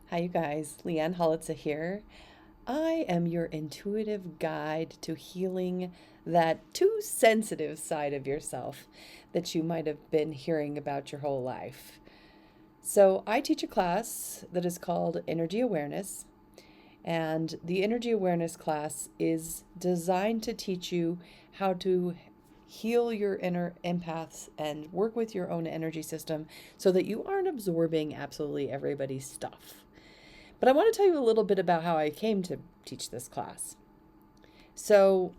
Hi, you guys. Leanne Holitza here. I am your intuitive guide to healing that too sensitive side of yourself that you might have been hearing about your whole life. So, I teach a class that is called Energy Awareness, and the Energy Awareness class is designed to teach you how to heal your inner empaths and work with your own energy system so that you aren't absorbing absolutely everybody's stuff. But I want to tell you a little bit about how I came to teach this class. So,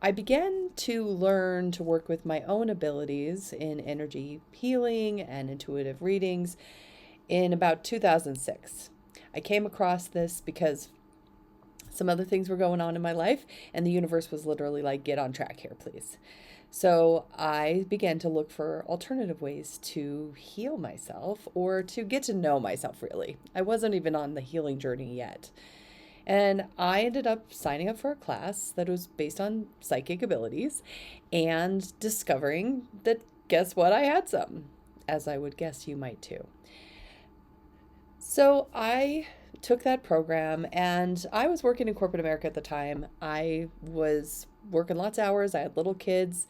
I began to learn to work with my own abilities in energy healing and intuitive readings in about 2006. I came across this because some other things were going on in my life, and the universe was literally like, get on track here, please. So I began to look for alternative ways to heal myself or to get to know myself, really. I wasn't even on the healing journey yet. And I ended up signing up for a class that was based on psychic abilities and discovering that, guess what? I had some, as I would guess you might too. So I took that program and I was working in corporate America at the time. I was working lots of hours, I had little kids,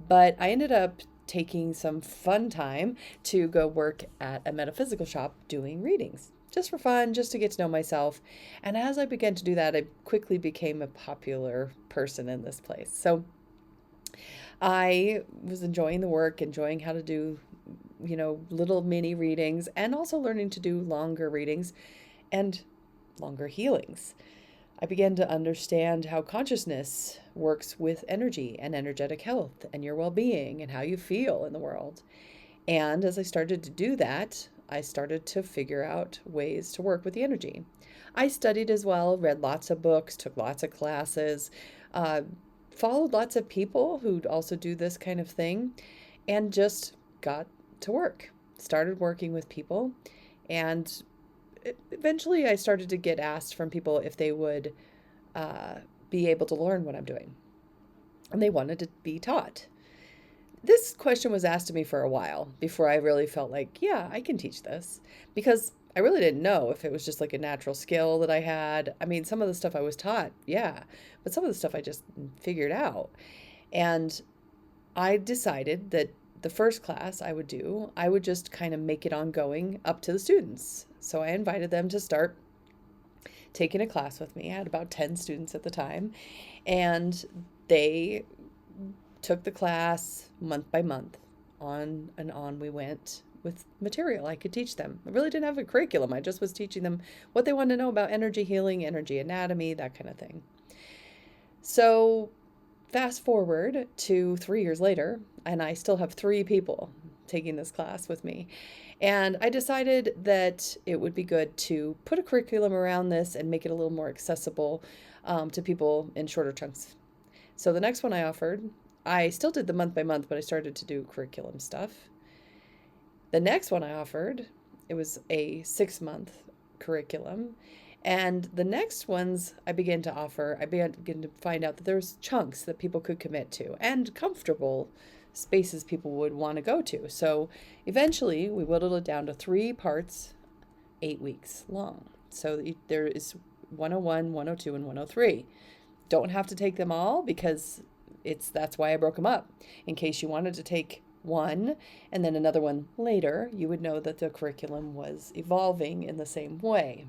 but I ended up taking some fun time to go work at a metaphysical shop doing readings. Just for fun, just to get to know myself. And as I began to do that, I quickly became a popular person in this place. So I was enjoying the work, enjoying how to do, little mini readings, and also learning to do longer readings and longer healings. I began to understand how consciousness works with energy and energetic health and your well being and how you feel in the world. And as I started to do that, I started to figure out ways to work with the energy. I studied as well, read lots of books, took lots of classes, uh, followed lots of people who'd also do this kind of thing, and just got to work. Started working with people, and eventually I started to get asked from people if they would uh, be able to learn what I'm doing. And they wanted to be taught. This question was asked to me for a while before I really felt like, yeah, I can teach this. Because I really didn't know if it was just like a natural skill that I had. I mean, some of the stuff I was taught, yeah, but some of the stuff I just figured out. And I decided that the first class I would do, I would just kind of make it ongoing up to the students. So I invited them to start taking a class with me. I had about 10 students at the time, and they took the class month by month. On and on we went with material I could teach them. I really didn't have a curriculum. I just was teaching them what they wanted to know about energy healing, energy anatomy, that kind of thing. So fast forward to 3 years later, and I still have three people taking this class with me. And I decided that it would be good to put a curriculum around this and make it a little more accessible to people in shorter chunks. So the next one I offered, I still did the month by month, but I started to do curriculum stuff. The next one I offered, it was a 6 month curriculum. And the next ones I began to offer, I began to find out that there's chunks that people could commit to and comfortable spaces people would want to go to. So eventually we whittled it down to 3 parts, 8 weeks long. So there is 101, 102, and 103. Don't have to take them all because that's why I broke them up. In case you wanted to take one and then another one later, you would know that the curriculum was evolving in the same way.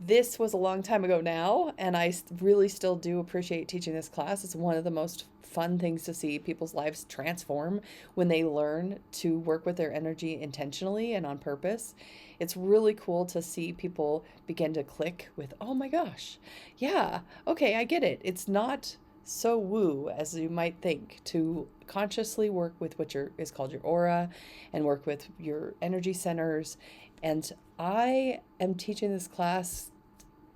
This was a long time ago now, and I really still do appreciate teaching this class. It's one of the most fun things to see people's lives transform when they learn to work with their energy intentionally and on purpose. It's really cool to see people begin to click with, oh my gosh, yeah, okay, I get it. It's not so woo as you might think to consciously work with what is called your aura and work with your energy centers. And I am teaching this class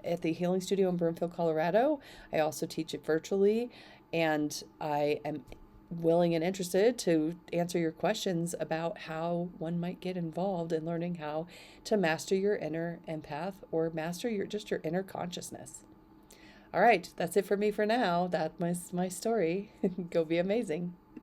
at the Healing Studio in Broomfield, Colorado. I also teach it virtually, and I am willing and interested to answer your questions about how one might get involved in learning how to master your inner empath or master your inner consciousness. All right, that's it for me for now. That's my story. Go be amazing.